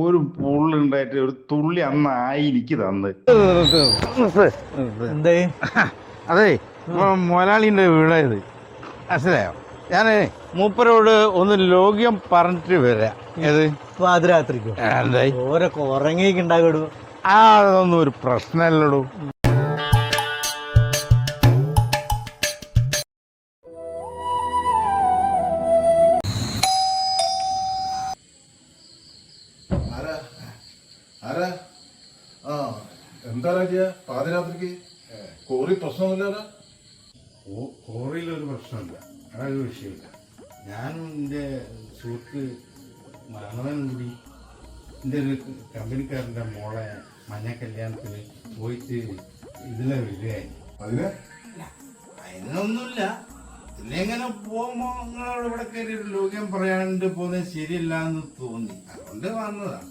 ഒരു പുള്ളുണ്ടായിട്ട് ഒരു തുള്ളി അന്നായി എനിക്ക് തന്ന്. എന്തേ? അതെ, മൊലാളിന്റെ വീടായത് മനസ്സിലായോ? ഞാനേ മൂപ്പരോട് ഒന്ന് ലോക്യം പറഞ്ഞിട്ട് വരാം. ഏത് പാതിരാത്രിക്കോ? എന്തായി ഓരൊക്കെ ഉറങ്ങിയിട്ടുണ്ടാകടൂ. അതൊന്നും ഒരു പ്രശ്നമല്ലടൂ. എന്താ പാതിരാത്രിക്ക് കോറി പ്രശ്നമൊന്നുമില്ല. കോറിയിലൊരു പ്രശ്നമില്ല, അതൊരു വിഷയമില്ല. ഞാനും എൻ്റെ സുഹൃത്ത് മരണവൻ കൂടി എൻ്റെ ഒരു കമ്പനിക്കാരൻ്റെ മോളെ മഞ്ഞ കല്യാണത്തിന് പോയിട്ട് ഇതിലെ വരികയായി. അതിനൊന്നുമില്ല. ഇതിലെങ്ങനെ പോകുമ്പോ നിങ്ങളോട് ഇവിടെ കയറി ഒരു ലോക്യം പറയാണ്ട് പോകുന്നത് ശരിയല്ല എന്ന് തോന്നി, അതുകൊണ്ട് വന്നതാണ്.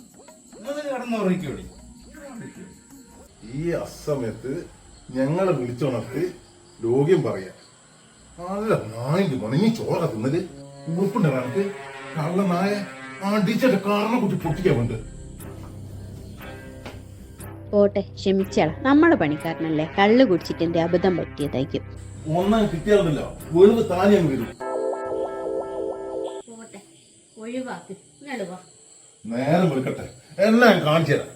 നിങ്ങൾ കിടന്നുറങ്ങിക്കോടി. ഈ അസമയത്ത് ഞങ്ങളെ വിളിച്ചുണർത്ത് ലോക്യം പറയാ. നല്ല നായിന്റെ മണങ്ങി ചോറ തിന്നത് ഉറപ്പുണ്ട്. കണക്ക് കള്ള നായ അടിച്ചിട്ട് കാരണ കുട്ടി പൊട്ടിക്കാറുണ്ട്. പോട്ടെ, ക്ഷമിച്ചാള. നമ്മളെ പണിക്കാരനല്ലേ, കള്ളു കുടിച്ചിട്ട് എന്റെ അബദ്ധം പറ്റിയതായിരിക്കും. ഒന്നാം കിട്ടിയാലല്ലോ വീണ് താനിയം വരും. നേരം വെളുക്കട്ടെ, എല്ലാം കാണിച്ചു തരാം.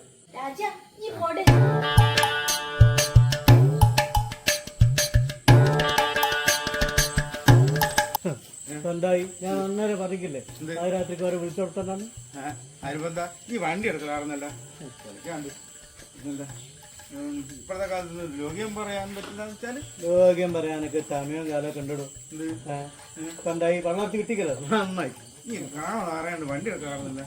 എന്തായി? ഞാൻ അന്നേരം പറഞ്ഞില്ലേ പാതിരാത്രിക്ക് അവരെ വിളിച്ചോടത്താണ്. ഈ വണ്ടി എടുക്കലാർന്നല്ല ഇപ്പോഴത്തെ കാലത്ത് ലോക്യം പറയാൻ പറ്റില്ല എന്ന് വെച്ചാല് ലോക്യം പറയാനൊക്കെ സമയവും കാലമൊക്കെ ഉണ്ടിടും. എന്തായി? വെള്ളത്തിൽ കിട്ടിക്കല്ലോ. നന്നായി. ഈ കാണാൻ അറിയാണ്ട് വണ്ടി എടുക്കലാർന്നല്ല.